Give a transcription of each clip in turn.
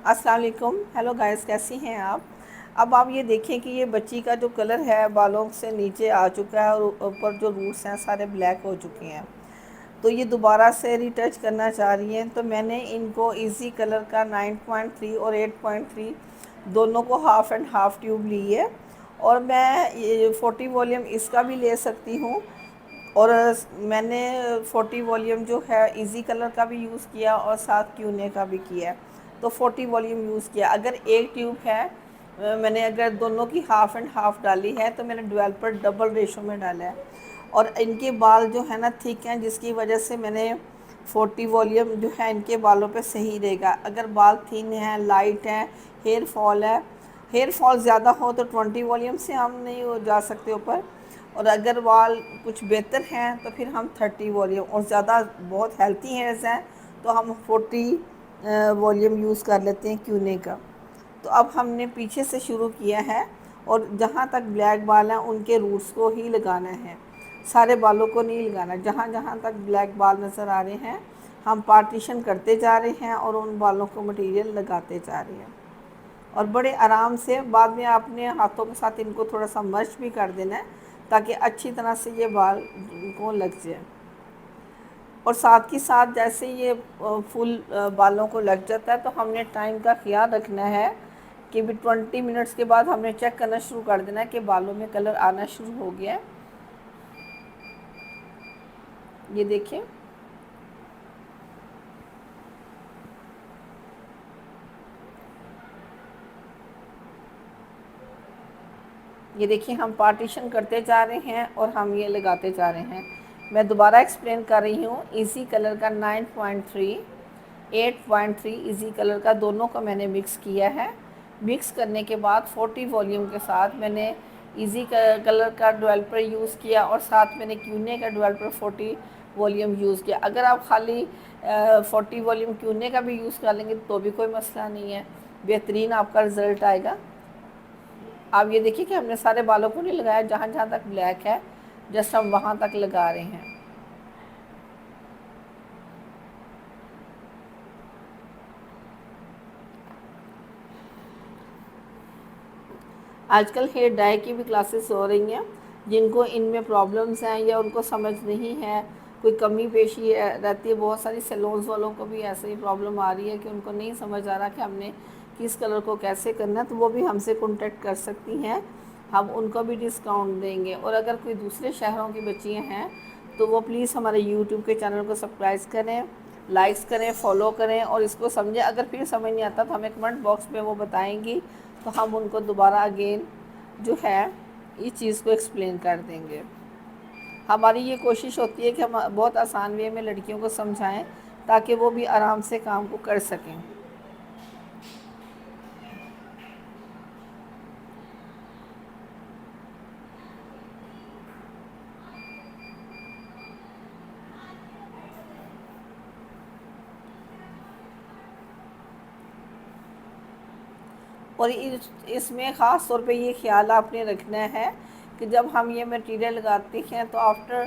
السلام علیکم. Hello guys, کیسی ہیں آپ؟ اب آپ یہ دیکھیں کہ یہ بچی کا جو کلر ہے بالوں سے نیچے آ چکا ہے اور اوپر جو روٹس ہیں سارے بلیک ہو چکے ہیں. تو یہ دوبارہ سے ری ٹچ کرنا چاہ رہی ہیں. تو میں نے ان کو ایزی کلر کا 9.3 اور 8.3 دونوں کو ہاف اینڈ ہاف ٹیوب لی ہے. اور میں 40 والیوم اس کا بھی لے سکتی ہوں. اور میں نے 40 والیوم جو ہے ایزی کلر کا بھی یوز کیا اور ساتھ کیونے کا بھی کیا. تو 40 والیوم یوز کیا. اگر ایک ٹیوب ہے، میں نے اگر دونوں کی ہاف اینڈ ہاف ڈالی ہے تو میں نے ڈویلپر ڈبل ریشو میں ڈالا ہے. اور ان کے بال جو ہے نا تھک ہیں، جس کی وجہ سے میں نے 40 والیوم جو ہے ان کے بالوں پہ صحیح رہے گا. اگر بال تھن ہیں، لائٹ ہیں، ہیئر فال ہے، ہیئر فال زیادہ ہو تو 20 والیوم سے ہم نہیں جا سکتے اوپر. اور اگر بال کچھ بہتر ہیں تو پھر ہم 30 والیوم، اور زیادہ بہت ہیلتھی ہیئرز ہیں تو ہم 40 والیوم یوز کر لیتے ہیں کیونے کا. تو اب ہم نے پیچھے سے شروع کیا ہے اور جہاں تک بلیک بال ہیں ان کے روٹس کو ہی لگانا ہے، سارے بالوں کو نہیں لگانا. جہاں جہاں تک بلیک بال نظر آ رہے ہیں ہم پارٹیشن کرتے جا رہے ہیں اور ان بالوں کو مٹیریل لگاتے جا رہے ہیں. اور بڑے آرام سے بعد میں آپ نے ہاتھوں کے ساتھ ان کو تھوڑا سا مرچ بھی کر دینا ہے تاکہ اچھی طرح سے یہ بال کو لگ جائے. اور ساتھ ہی ساتھ جیسے یہ فل بالوں کو لگ جاتا ہے تو ہم نے ٹائم کا خیال رکھنا ہے کہ بھی 20 منٹس کے بعد ہم نے چیک کرنا شروع کر دینا ہے کہ بالوں میں کلر آنا شروع ہو گیا ہے. یہ دیکھیں، یہ دیکھیں ہم پارٹیشن کرتے جا رہے ہیں اور ہم یہ لگاتے جا رہے ہیں. میں دوبارہ ایکسپلین کر رہی ہوں. ایزی کلر کا 9.3، 8.3 ایزی کلر کا، دونوں کو میں نے مکس کیا ہے. مکس کرنے کے بعد 40 والیوم کے ساتھ میں نے ایزی کلر کا ڈویلپر یوز کیا اور ساتھ میں نے کیونے کا ڈویلپر 40 والیوم یوز کیا. اگر آپ خالی 40 والیوم کیونے کا بھی یوز کر لیں گے تو بھی کوئی مسئلہ نہیں ہے، بہترین آپ کا رزلٹ آئے گا. آپ یہ دیکھیں کہ ہم نے سارے بالوں کو نہیں لگایا، جہاں جہاں تک بلیک ہے جسٹ ہم وہاں تک لگا رہے ہیں. آج کل ہیئر ڈائی کی بھی کلاسز ہو رہی ہیں. جن کو ان میں پرابلمز ہیں یا ان کو سمجھ نہیں ہے، کوئی کمی بیشی رہتی ہے، بہت ساری سیلونز والوں کو بھی ایسے ہی پرابلم آ رہی ہے کہ ان کو نہیں سمجھ آ رہا کہ ہم نے کس کلر کو کیسے کرنا ہے، تو وہ بھی ہم سے کانٹیکٹ کر سکتی ہیں. ہم ان کو بھی ڈسکاؤنٹ دیں گے. اور اگر کوئی دوسرے شہروں کی بچیاں ہیں تو وہ پلیز ہمارے یوٹیوب کے چینل کو سبسکرائب کریں، لائکس کریں، فالو کریں اور اس کو سمجھیں. اگر پھر سمجھ نہیں آتا تو ہمیں کمنٹ باکس میں وہ بتائیں گی تو ہم ان کو دوبارہ اگین جو ہے اس چیز کو ایکسپلین کر دیں گے. ہماری یہ کوشش ہوتی ہے کہ ہم بہت آسان وے میں لڑکیوں کو سمجھائیں تاکہ وہ بھی آرام سے کام کو کر سکیں. اور اس میں خاص طور پہ یہ خیال آپ نے رکھنا ہے کہ جب ہم یہ میٹیریل لگاتے ہیں تو آفٹر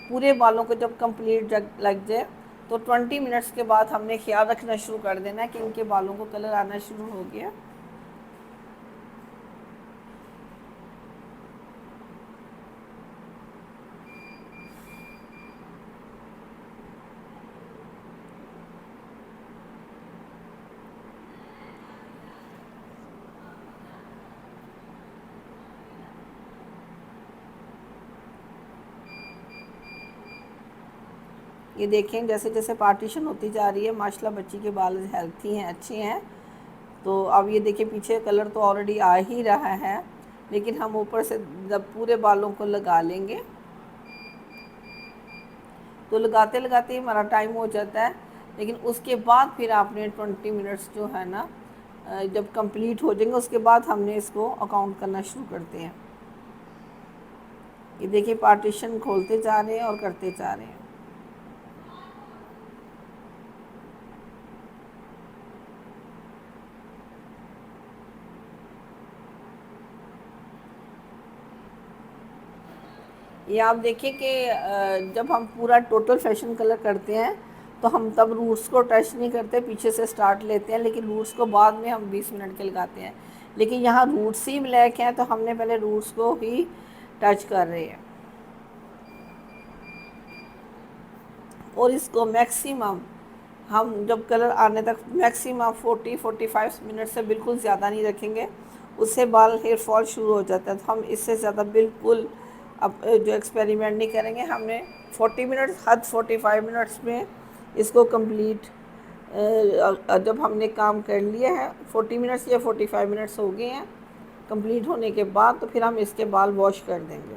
پورے بالوں کو جب کمپلیٹ لگ جائے تو 20 منٹس کے بعد ہم نے خیال رکھنا شروع کر دینا ہے کہ ان کے بالوں کو کلر آنا شروع ہو گیا. یہ دیکھیں جیسے جیسے پارٹیشن ہوتی جا رہی ہے ماشاءاللہ بچی کے بال ہیلتھی ہیں، اچھے ہیں. تو اب یہ دیکھیں پیچھے کلر تو آلریڈی آ ہی رہا ہے، لیکن ہم اوپر سے جب پورے بالوں کو لگا لیں گے تو لگاتے لگاتے ہی ہمارا ٹائم ہو جاتا ہے. لیکن اس کے بعد پھر آپ نے 20 منٹس جو ہے نا جب کمپلیٹ ہو جائیں گے اس کے بعد ہم نے اس کو اکاؤنٹ کرنا شروع کرتے ہیں. یہ دیکھیں پارٹیشن کھولتے جا رہے ہیں اور کرتے جا رہے ہیں. یہ آپ دیکھیں کہ جب ہم پورا ٹوٹل فیشن کلر کرتے ہیں تو ہم تب روٹس کو ٹچ نہیں کرتے، پیچھے سے سٹارٹ لیتے ہیں، لیکن روٹس کو بعد میں ہم 20 منٹ کے لگاتے ہیں، لیکن یہاں روٹس ہی بلیک ہیں تو ہم نے پہلے روٹس کو ہی ٹچ کر رہے ہیں۔ اور اس کو میکسیمم ہم جب کلر آنے تک میکسیمم 40-45 منٹ سے بالکل زیادہ نہیں رکھیں گے، اس سے بال ہیئر فال شروع ہو جاتا ہے، تو ہم اس سے زیادہ بالکل اب جو ایکسپیریمنٹ نہیں کریں گے۔ ہم نے 40 منٹس حد 45 منٹس میں اس کو کمپلیٹ، جب ہم نے کام کر لیا ہے 40 منٹس یا 45 منٹس ہو گئے ہیں کمپلیٹ ہونے کے بعد، تو پھر ہم اس کے بال واش کر دیں گے۔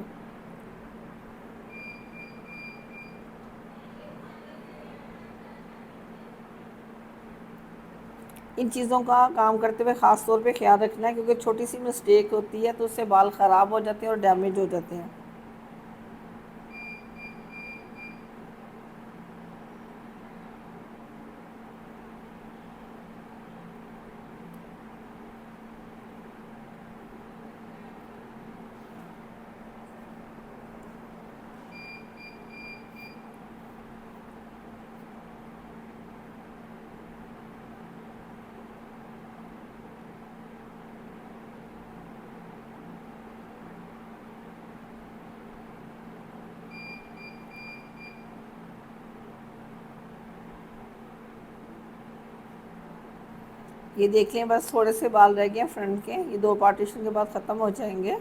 ان چیزوں کا کام کرتے ہوئے خاص طور پہ خیال رکھنا ہے، کیونکہ چھوٹی سی مسٹیک ہوتی ہے تو اس سے بال خراب ہو جاتے ہیں اور ڈیمیج ہو جاتے ہیں۔ یہ دیکھ لیں، بس تھوڑے سے بال رہ گئے ہیں فرنٹ کے، یہ 2 پارٹیشن کے بعد ختم ہو جائیں گے۔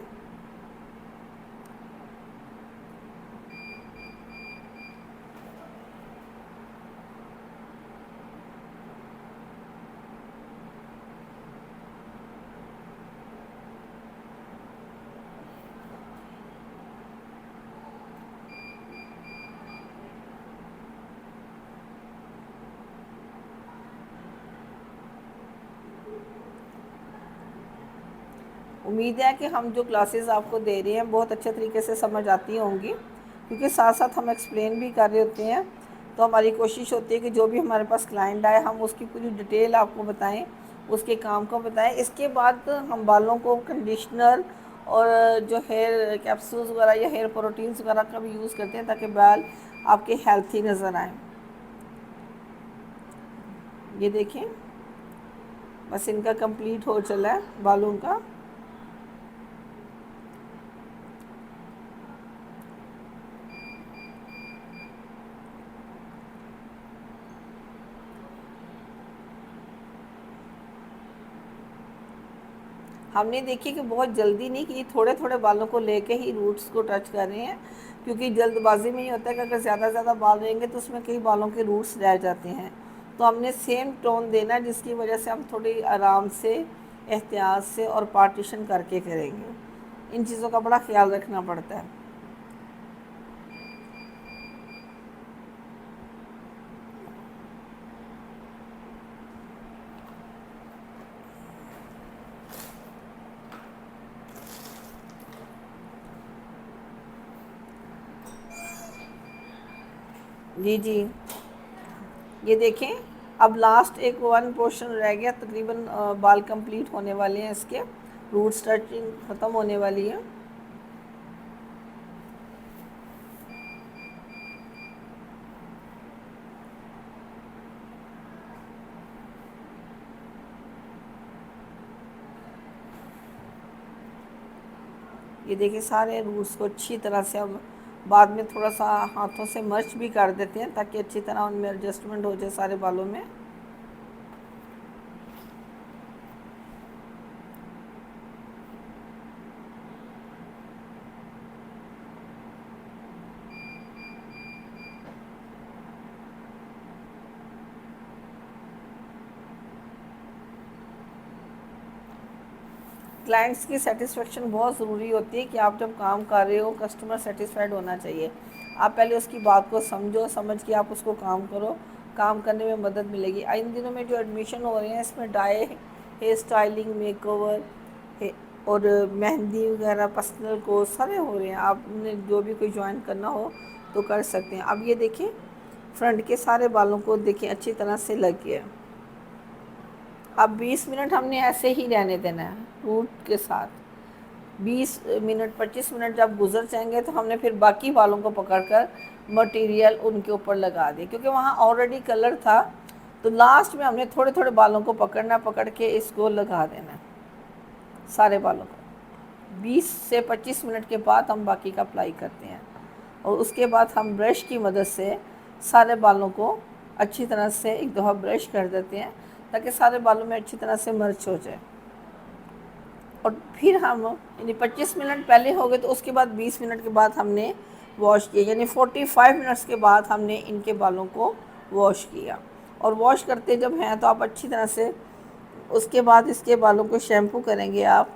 امید ہے کہ ہم جو کلاسز آپ کو دے رہے ہیں بہت اچھے طریقے سے سمجھ آتی ہوں گی، کیونکہ ساتھ ساتھ ہم ایکسپلین بھی کر رہے ہوتے ہیں، تو ہماری کوشش ہوتی ہے کہ جو بھی ہمارے پاس کلائنٹ آئے ہم اس کی پوری ڈیٹیل آپ کو بتائیں، اس کے کام کو بتائیں۔ اس کے بعد ہم بالوں کو کنڈیشنر اور جو ہیئر کیپسولز وغیرہ یا ہیئر پروٹینز وغیرہ کا بھی یوز کرتے ہیں تاکہ بال آپ کے ہیلتھی نظر آئیں۔ یہ دیکھیں، بس ان کا کمپلیٹ ہو چلا ہے بالوں کا۔ ہم نے دیکھی کہ بہت جلدی نہیں کی، تھوڑے تھوڑے بالوں کو لے کے ہی روٹس کو ٹچ کر رہے ہیں، کیونکہ جلد بازی میں یہ ہوتا ہے کہ اگر زیادہ زیادہ بال رہیں گے تو اس میں کئی بالوں کے روٹس رہ جاتے ہیں، تو ہم نے سیم ٹون دینا ہے، جس کی وجہ سے ہم تھوڑی آرام سے، احتیاط سے اور پارٹیشن کر کے کریں گے۔ ان چیزوں کا بڑا خیال رکھنا پڑتا ہے۔ جی جی، یہ دیکھیں، اب لاسٹ ایک 1 پورشن رہ گیا، تقریباً بال کمپلیٹ ہونے والے ہیں، اس کے روٹ سٹرچنگ ختم ہونے والی ہے۔ یہ دیکھیں سارے روٹس کو اچھی طرح سے، اب بعد میں تھوڑا سا ہاتھوں سے مرچ بھی کر دیتے ہیں تاکہ اچھی طرح ان میں ایڈجسٹمنٹ ہو جائے سارے بالوں میں۔ کلائنٹس کی سیٹسفیکشن بہت ضروری ہوتی ہے، کہ آپ جب کام کر رہے ہو کسٹمر سیٹسفائیڈ ہونا چاہیے۔ آپ پہلے اس کی بات کو سمجھو، سمجھ کے آپ اس کو کام کرو، کام کرنے میں مدد ملے گی۔ ان دنوں میں جو ایڈمیشن ہو رہے ہیں اس میں ڈائی، ہیئر اسٹائلنگ، میک اوور اور مہندی وغیرہ، پرسنل کورس سارے ہو رہے ہیں، آپ نے جو بھی کوئی جوائن کرنا ہو تو کر سکتے ہیں۔ اب یہ دیکھیں فرنٹ کے سارے بالوں کو دیکھیں اچھی طرح سے لگ گیا۔ اب 20 منٹ ہم نے ایسے ہی رہنے دینا ہے روٹ کے ساتھ۔ 20 منٹ 25 منٹ جب گزر جائیں گے تو ہم نے پھر باقی بالوں کو پکڑ کر مٹیریل ان کے اوپر لگا دیا، کیونکہ وہاں آلریڈی کلر تھا، تو لاسٹ میں ہم نے تھوڑے تھوڑے بالوں کو پکڑ کے اس کو لگا دینا سارے بالوں کو۔ 20 سے 25 منٹ کے بعد ہم باقی کا اپلائی کرتے ہیں، اور اس کے بعد ہم برش کی مدد سے سارے بالوں کو اچھی طرح سے ایک دفعہ برش کر دیتے ہیں تاکہ سارے بالوں میں اچھی طرح سے مرچ ہو جائے۔ اور پھر ہم یعنی 25 منٹ پہلے ہو گئے تو اس کے بعد 20 منٹ کے بعد ہم نے واش کیا، یعنی 45 منٹس کے بعد ہم نے ان کے بالوں کو واش کیا۔ اور واش کرتے جب ہیں تو آپ اچھی طرح سے اس کے بعد اس کے بالوں کو شیمپو کریں گے، آپ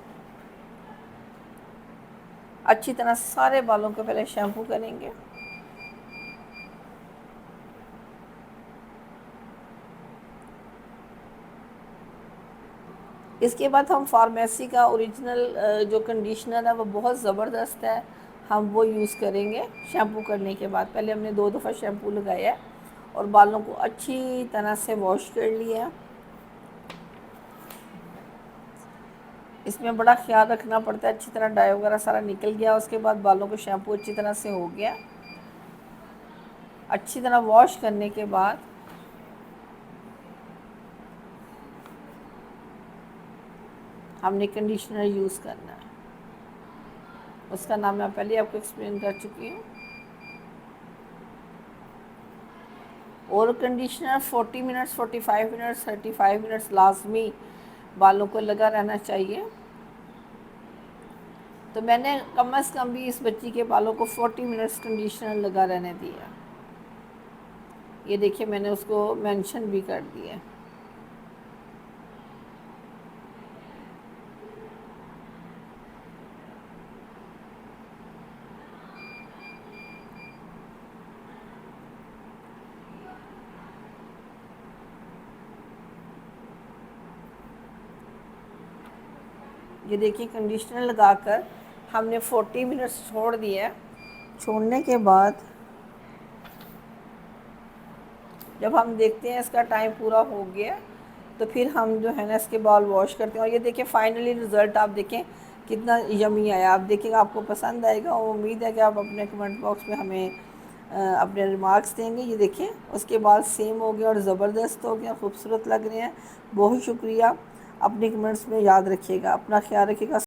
اچھی طرح سارے بالوں کو پہلے شیمپو کریں گے۔ اس کے بعد ہم فارمیسی کا اوریجنل جو کنڈیشنر ہے وہ بہت زبردست ہے، ہم وہ یوز کریں گے شیمپو کرنے کے بعد۔ پہلے ہم نے 2 دفعہ شیمپو لگایا ہے اور بالوں کو اچھی طرح سے واش کر لیا۔ اس میں بڑا خیال رکھنا پڑتا ہے، اچھی طرح ڈائی وغیرہ سارا نکل گیا، اس کے بعد بالوں کو شیمپو اچھی طرح سے ہو گیا۔ اچھی طرح واش کرنے کے بعد ہم نے کنڈیشنر یوز کرنا ہے، اس کا نام میں پہلے آپ کو ایکسپلین کر چکی ہوں۔ اور کنڈیشنر 40 منٹس 45 منٹس 35 منٹس لازمی بالوں کو لگا رہنا چاہیے۔ تو میں نے کم از کم بھی اس بچی کے بالوں کو 40 منٹس کنڈیشنر لگا رہنے دیا۔ یہ دیکھیں میں نے اس کو مینشن بھی کر دیا۔ یہ دیکھیے کنڈیشنر لگا کر ہم نے 40 منٹس چھوڑ دیا۔ چھوڑنے کے بعد جب ہم دیکھتے ہیں اس کا ٹائم پورا ہو گیا تو پھر ہم جو ہے نا اس کے بال واش کرتے ہیں، اور یہ دیکھیں فائنلی رزلٹ آپ دیکھیں کتنا یمی آیا۔ آپ دیکھیں گا آپ کو پسند آئے گا، اور امید ہے کہ آپ اپنے کمنٹ باکس میں ہمیں اپنے ریمارکس دیں گے۔ یہ دیکھیں اس کے بال سیم ہو گئے اور زبردست ہو گئے، خوبصورت لگ رہے ہیں۔ بہت شکریہ، اپنے کمنٹس میں یاد رکھیے گا، اپنا خیال رکھیے گا۔